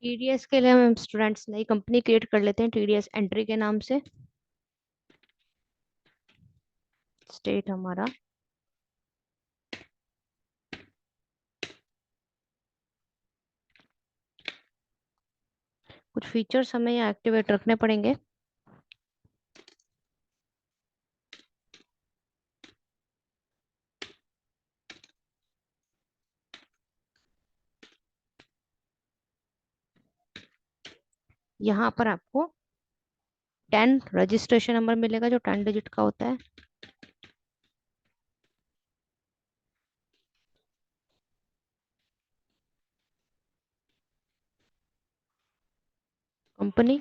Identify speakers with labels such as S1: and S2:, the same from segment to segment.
S1: TDS के लिए हम स्टूडेंट्स नई कंपनी क्रिएट कर लेते हैं टीडीएस एंट्री के नाम से। स्टेट हमारा कुछ फीचर्स हमें यहाँ एक्टिवेट रखने पड़ेंगे। यहाँ पर आपको 10 रजिस्ट्रेशन नंबर मिलेगा जो 10 डिजिट का होता है। कंपनी,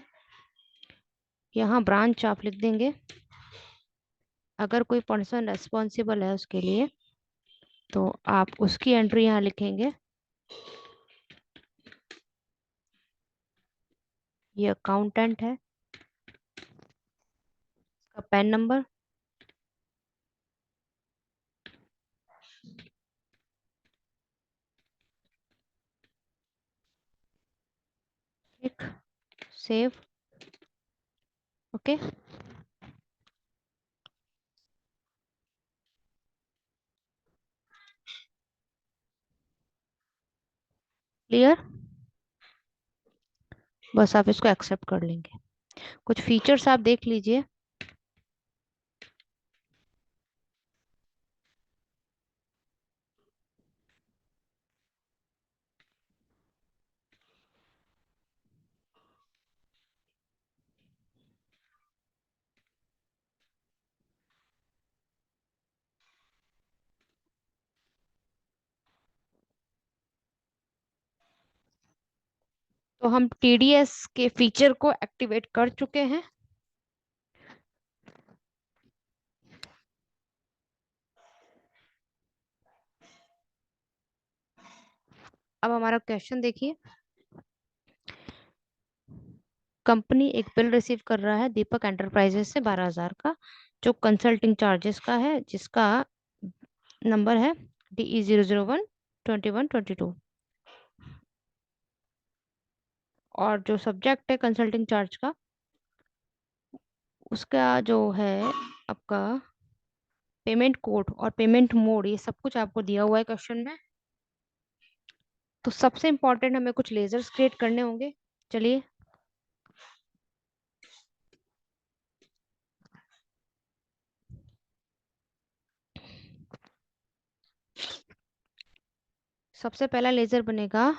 S1: यहाँ ब्रांच आप लिख देंगे। अगर कोई पर्सन रेस्पॉन्सिबल है उसके लिए तो आप उसकी एंट्री यहाँ लिखेंगे। ये अकाउंटेंट है, उसका pan number, click save. Okay, clear. बस आप इसको एक्सेप्ट कर लेंगे। कुछ फीचर्स आप देख लीजिए। तो हम टीडीएस के फीचर को एक्टिवेट कर चुके हैं। अब हमारा क्वेश्चन देखिए। कंपनी एक बिल रिसीव कर रहा है दीपक एंटरप्राइजेस से 12,000 का, जो कंसल्टिंग चार्जेस का है, जिसका नंबर है DE0012122। और जो सब्जेक्ट है कंसल्टिंग चार्ज का, उसका जो है आपका पेमेंट कोड और पेमेंट मोड, ये सब कुछ आपको दिया हुआ है क्वेश्चन में। तो सबसे इंपॉर्टेंट हमें कुछ लेजर्स क्रिएट करने होंगे। चलिए, सबसे पहला लेजर बनेगा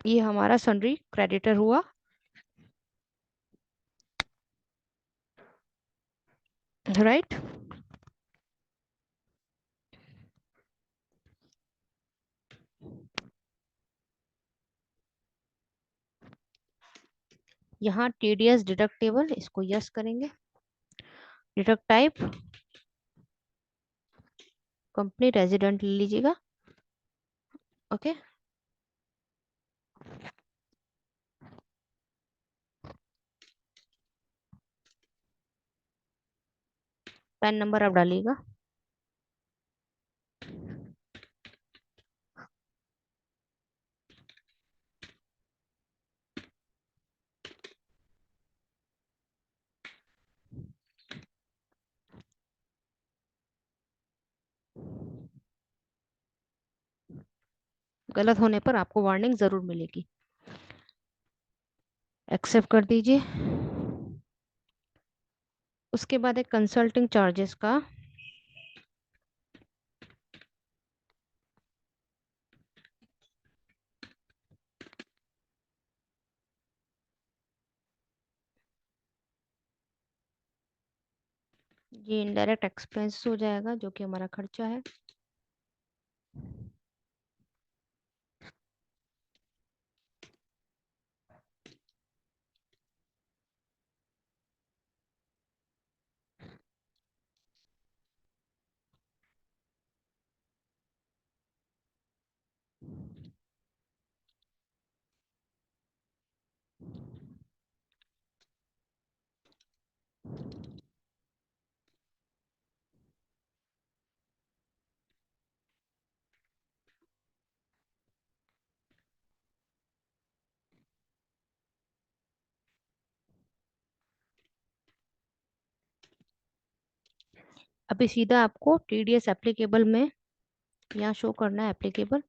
S1: ये हमारा सन्ड्री क्रेडिटर हुआ। राइट। यहाँ टीडीएस डिडक्टेबल, इसको यस करेंगे। डिडक्ट टाइप कंपनी रेजिडेंट ले लीजिएगा। ओके, पैन नंबर आप डालिएगा। गलत होने पर आपको वार्निंग जरूर मिलेगी। एक्सेप्ट कर दीजिए। उसके बाद एक कंसल्टिंग चार्जेस का ये इनडायरेक्ट एक्सपेंस हो जाएगा, जो कि हमारा खर्चा है। अभी सीधा आपको टीडीएस एप्लीकेबल में यहाँ शो करना है एप्लीकेबल।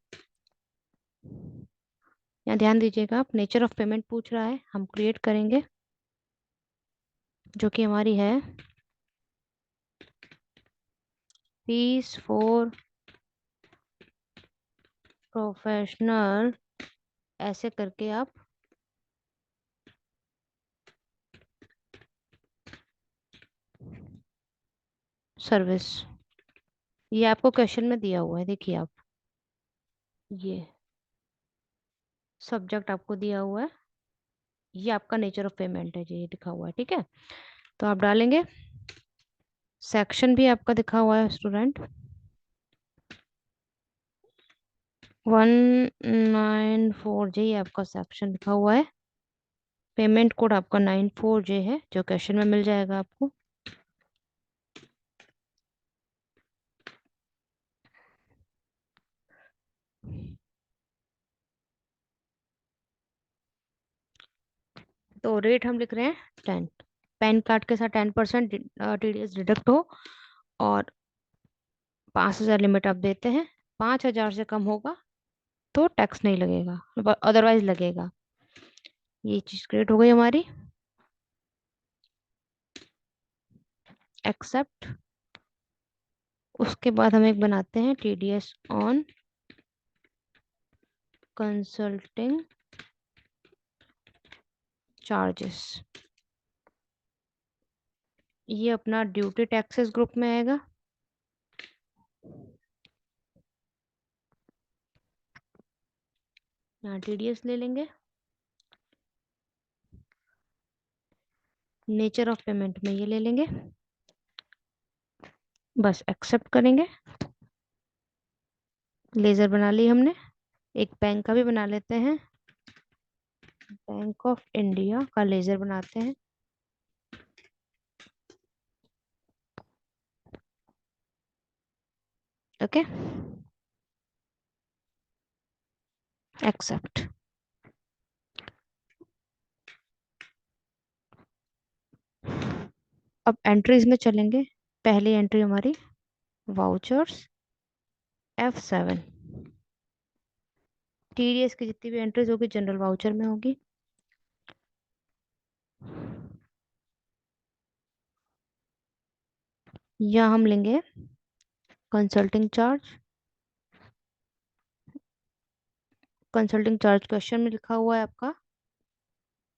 S1: यहाँ ध्यान दीजिएगा, आप नेचर ऑफ पेमेंट पूछ रहा है, हम क्रिएट करेंगे जो कि हमारी है फीस फॉर प्रोफेशनल, ऐसे करके आप सर्विस, ये आपको क्वेश्चन में दिया हुआ है, देखिए आप, ये सब्जेक्ट आपको दिया हुआ है, ये आपका नेचर ऑफ पेमेंट है, ये लिखा हुआ है, ठीक है। तो आप डालेंगे, सेक्शन भी आपका दिखा हुआ है स्टूडेंट 194J, ये आपका सेक्शन लिखा हुआ है। पेमेंट कोड आपका 94J है, जो क्वेश्चन में मिल जाएगा आपको। तो रेट हम लिख रहे हैं 10, पैन कार्ड के साथ 10% टीडीएस डिडक्ट हो, और 5,000 लिमिट आप देते हैं, 5,000 से कम होगा तो टैक्स नहीं लगेगा, अदरवाइज लगेगा। ये चीज क्रिएट हो गई हमारी, एक्सेप्ट। उसके बाद हम एक बनाते हैं टीडीएस ऑन कंसल्टिंग चार्जेस, ये अपना ड्यूटी टैक्सेस ग्रुप में आएगा। यहाँ टीडीएस ले लेंगे, नेचर ऑफ पेमेंट में ये ले लेंगे, बस एक्सेप्ट करेंगे। लेजर बना ली हमने, एक बैंक का भी बना लेते हैं, बैंक ऑफ इंडिया का लेजर बनाते हैं। Okay, accept. अब एंट्रीज में चलेंगे, पहली एंट्री हमारी वाउचर्स F7, टीडीएस की जितनी भी एंट्रीज होगी जनरल वाउचर में होगी। या हम लेंगे consulting charge, consulting charge question में लिखा हुआ है आपका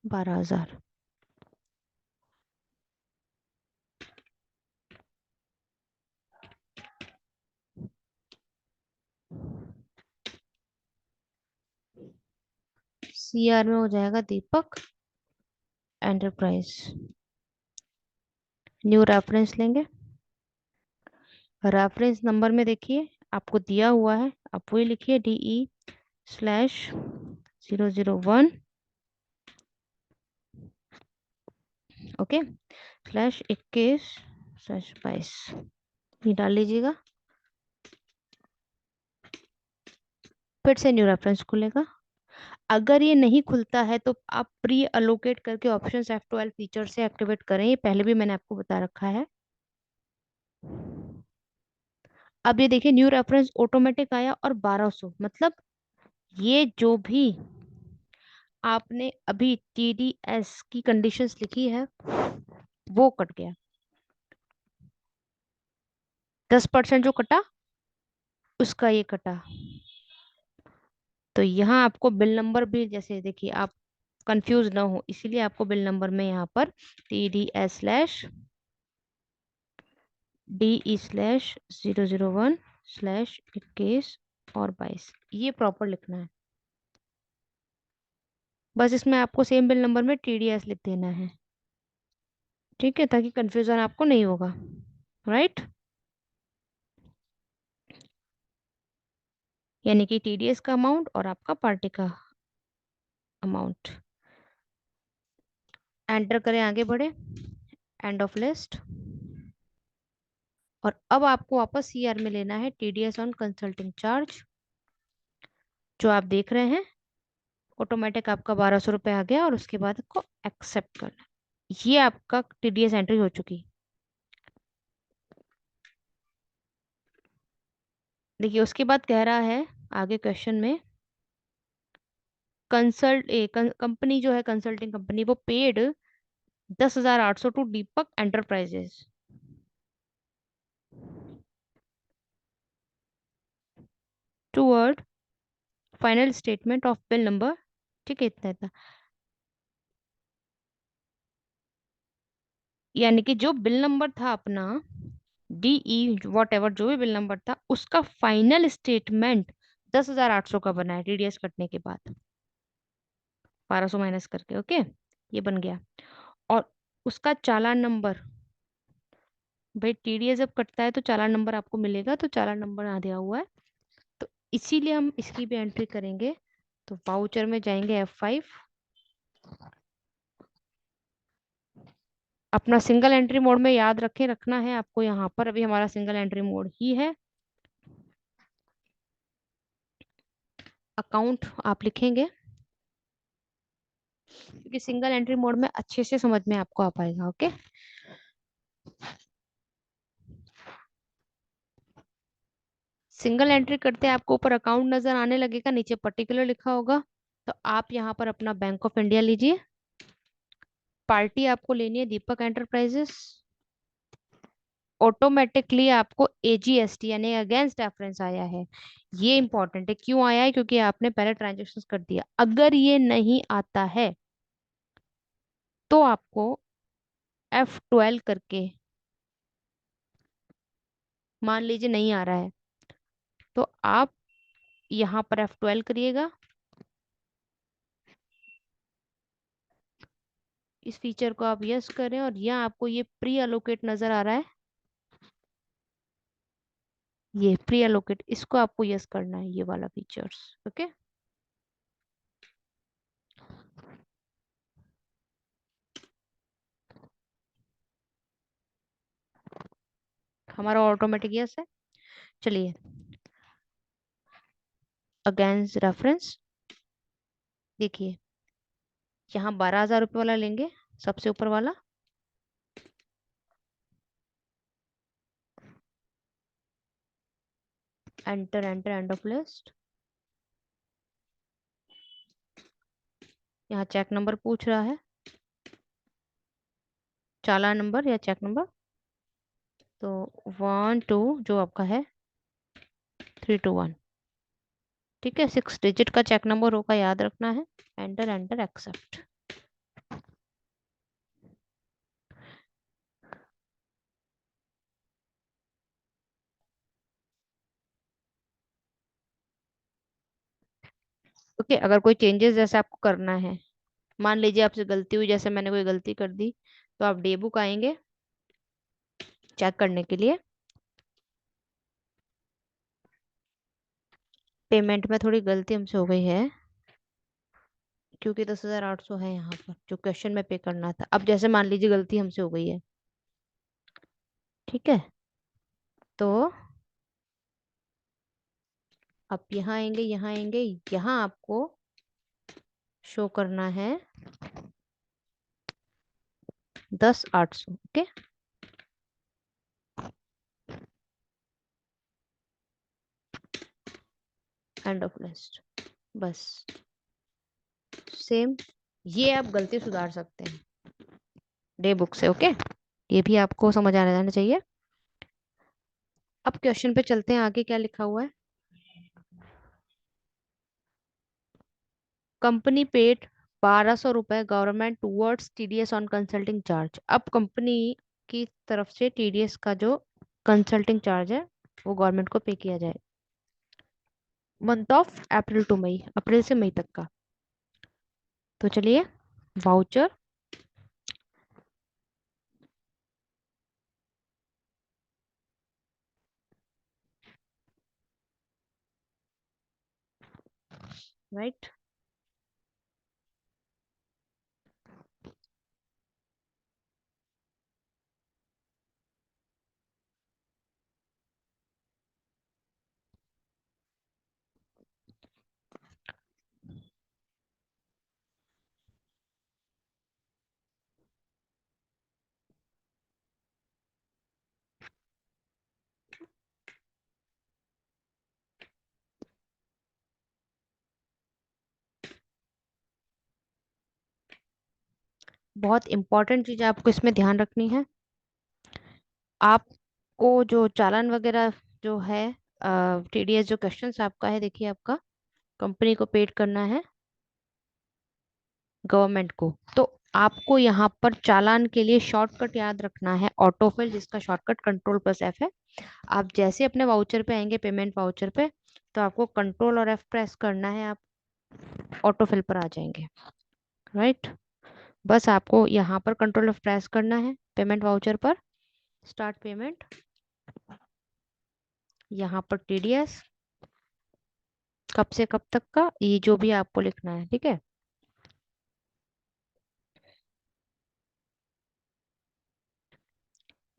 S1: 12,000। सीआर में हो जाएगा दीपक एंटरप्राइज। न्यू रेफरेंस लेंगे, रेफरेंस नंबर में देखिए आपको दिया हुआ है, आप वही लिखिए DE/001, ओके, /21/22, ये डाल लीजिएगा। फिर से न्यू रेफरेंस खुलेगा। अगर ये नहीं खुलता है तो आप प्री अलोकेट करके ऑप्शन F12 फीचर से एक्टिवेट करें, ये पहले भी मैंने आपको बता रखा है। अब ये देखिए न्यू रेफरेंस ऑटोमेटिक आया और 1200, मतलब ये जो भी आपने अभी टीडीएस की कंडीशंस लिखी है वो कट गया, 10% जो कटा उसका ये कटा। तो यहाँ आपको बिल नंबर भी, जैसे देखिए आप कंफ्यूज ना हो, इसीलिए आपको बिल नंबर में यहाँ पर TDS/DE/001/21 ये प्रॉपर लिखना है। बस इसमें आपको सेम बिल नंबर में टीडीएस लिख देना है, ठीक है, ताकि कंफ्यूजन आपको नहीं होगा, राइट। यानी कि टीडीएस का अमाउंट और आपका पार्टी का अमाउंट। एंटर करें, आगे बढ़े, एंड ऑफ लिस्ट। और अब आपको वापस सीआर में लेना है टीडीएस ऑन कंसल्टिंग चार्ज, जो आप देख रहे हैं ऑटोमेटिक आपका 1,200 रुपये आ गया, और उसके बाद आपको एक्सेप्ट करना है। ये आपका टीडीएस एंट्री हो चुकी। देखिए उसके बाद कह रहा है आगे क्वेश्चन में, कंपनी जो है कंसल्टिंग कंपनी वो paid 10,800 to Deepak enterprises toward final statement of bill number, ठीक है इतना इतना, यानी कि जो बिल नंबर था अपना, DE वॉट एवर जो भी बिल नंबर था उसका फाइनल स्टेटमेंट 10,800 का बना है TDS कटने के बाद, 1200 माइनस करके, ओके, ये बन गया। और उसका चालान नंबर, भाई TDS जब कटता है तो चालान नंबर आपको मिलेगा, तो चालान नंबर यहाँ दिया हुआ है, तो इसीलिए हम इसकी भी एंट्री करेंगे। तो वाउचर में जाएंगे F5, अपना सिंगल एंट्री मोड में याद रखें, रखना है आपको यहाँ पर, अभी हमारा सिंगल एंट्री मोड ही है। अकाउंट आप लिखेंगे, क्योंकि सिंगल एंट्री मोड में अच्छे से समझ में आपको आ पाएगा, ओके। सिंगल एंट्री करते हैं आपको ऊपर अकाउंट नजर आने लगेगा, नीचे पर्टिकुलर लिखा होगा, तो आप यहाँ पर अपना बैंक ऑफ इंडिया लीजिए, पार्टी आपको लेनी है दीपक एंटरप्राइजेस, ऑटोमेटिकली आपको AGST यानी अगेंस्ट रेफरेंस आया है। ये इंपॉर्टेंट है, क्यों आया है, क्योंकि आपने पहले ट्रांजेक्शन कर दिया। अगर ये नहीं आता है तो आपको F12 करके, मान लीजिए नहीं आ रहा है, तो आप यहाँ पर F12 करिएगा, इस फीचर को आप यस करें, और यहाँ आपको ये प्री अलोकेट नजर आ रहा है, ये प्री अलोकेट, इसको आपको यस करना है, ये वाला फीचर्स, ओके। हमारा ऑटोमेटिक यस है। चलिए, अगेंस्ट रेफरेंस, देखिए यहाँ 12,000 रुपये वाला लेंगे, सबसे ऊपर वाला, enter enter end of list, यहाँ चेक नंबर पूछ रहा है, चालान नंबर या चेक नंबर, तो 12 जो आपका है 321, ठीक है, 6 डिजिट का चेक नंबर होगा, याद रखना है। Enter enter accept. ओके, अगर कोई चेंजेस जैसे आपको करना है, मान लीजिए आपसे गलती हुई, जैसे मैंने कोई गलती कर दी, तो आप डे बुक आएंगे चेक करने के लिए, पेमेंट में थोड़ी गलती हमसे हो गई है, क्योंकि 10,800 है यहाँ पर जो क्वेश्चन में पे करना था। अब जैसे मान लीजिए गलती हमसे हो गई है, ठीक है, तो आप यहाँ आएंगे, यहाँ आएंगे, यहाँ आपको शो करना है 10,800, ओके, एंड ऑफ लिस्ट, बस सेम। ये आप गलती सुधार सकते हैं डे बुक से, ओके, ये भी आपको समझ आने जाना चाहिए। अब क्वेश्चन पे चलते हैं, आगे क्या लिखा हुआ है। कंपनी पेड 1,200 रुपए government towards TDS on consulting charge. अब कंपनी की तरफ से TDS का जो कंसल्टिंग चार्ज है वो गवर्नमेंट को पे किया जाए, मंथ ऑफ अप्रैल टू मई, अप्रैल से मई तक का। तो चलिए, वाउचर, राइट, बहुत इंपॉर्टेंट चीज आपको इसमें ध्यान रखनी है। आपको जो चालान वगैरह जो है, टीडीएस जो क्वेश्चन आपका है, देखिए आपका कंपनी को पेड करना है गवर्नमेंट को। तो आपको यहाँ पर चालान के लिए शॉर्टकट याद रखना है, ऑटोफिल, जिसका शॉर्टकट कंट्रोल+F है। आप जैसे अपने वाउचर पे आएंगे, पेमेंट वाउचर पे, तो आपको कंट्रोल और F प्रेस करना है, आप ऑटोफिल पर आ जाएंगे। राइट। बस आपको यहाँ पर कंट्रोल F प्रेस करना है पेमेंट वाउचर पर, स्टार्ट पेमेंट, यहाँ पर टीडीएस कब से कब तक का, ये जो भी आपको लिखना है, ठीक है।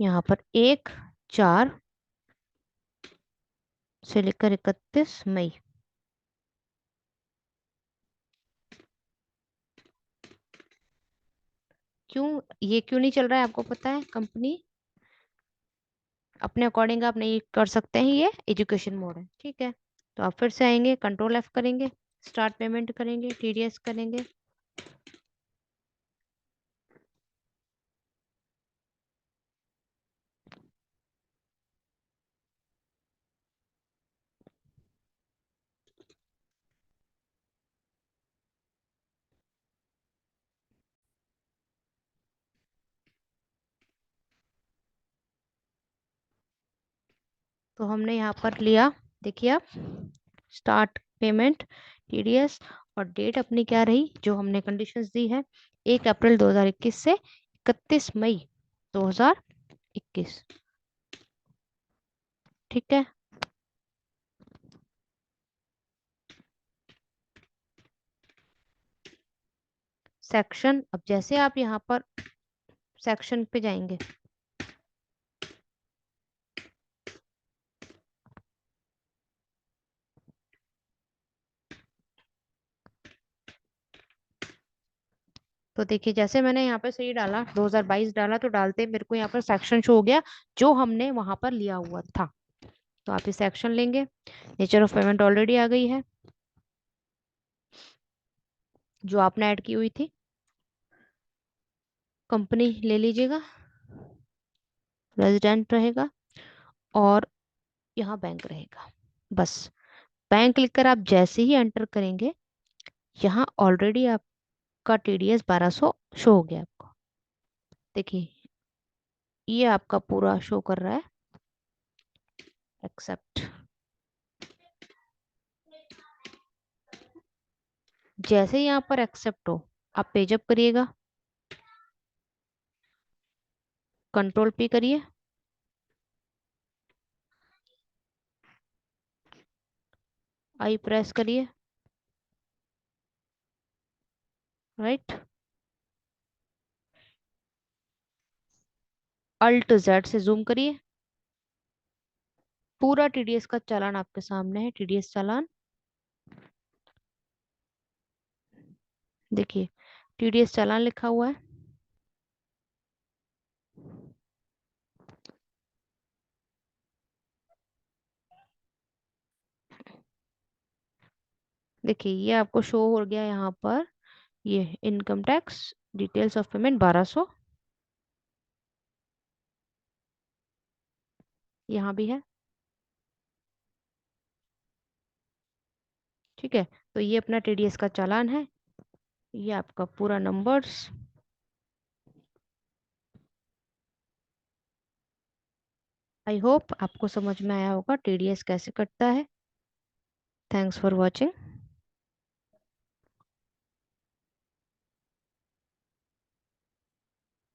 S1: यहाँ पर 1/4 से लेकर 31 मई। क्यों ये क्यों नहीं चल रहा है आपको पता है? कंपनी अपने अकॉर्डिंग आप नहीं कर सकते हैं, ये एजुकेशन मोड है, ठीक है। तो आप फिर से आएंगे, कंट्रोल F करेंगे, स्टार्ट पेमेंट करेंगे, टीडीएस करेंगे। तो हमने यहाँ पर लिया, देखिए आप, स्टार्ट पेमेंट, टीडीएस, और डेट अपनी क्या रही जो हमने कंडीशंस दी है, 1 अप्रैल 2021 से 31 मई 2021। ठीक है। सेक्शन, अब जैसे आप यहाँ पर सेक्शन पे जाएंगे, तो देखिए जैसे मैंने यहाँ पे सही डाला, 2022 डाला, तो डालते मेरे को यहाँ पर सेक्शन शो हो गया जो हमने वहां पर लिया हुआ था। तो आप ये सेक्शन लेंगे, नेचर ऑफ पेमेंट ऑलरेडी आ गई है जो आपने ऐड की हुई थी, कंपनी ले लीजिएगा, रेजिडेंट रहेगा, और यहाँ बैंक रहेगा। बस बैंक लिखकर आप जैसे ही एंटर करेंगे, यहाँ ऑलरेडी आपका टीडीएस 1200 शो हो गया आपको। देखिए ये आपका पूरा शो कर रहा है, एक्सेप्ट। जैसे ही यहाँ पर एक्सेप्ट हो, आप पेजअप करिएगा, कंट्रोल P करिए, आई प्रेस करिए, राइट, Alt Z से जूम करिए, पूरा टीडीएस का चालान आपके सामने है, टीडीएस चालान। देखिए टीडीएस चालान लिखा हुआ है। देखिए ये आपको शो हो गया यहाँ पर, ये income tax details of payment 1200, यहाँ भी है, ठीक है। तो ये अपना टीडीएस का चालान है, ये आपका पूरा नंबर्स। आई होप आपको समझ में आया होगा टीडीएस कैसे कटता है। Thanks for watching.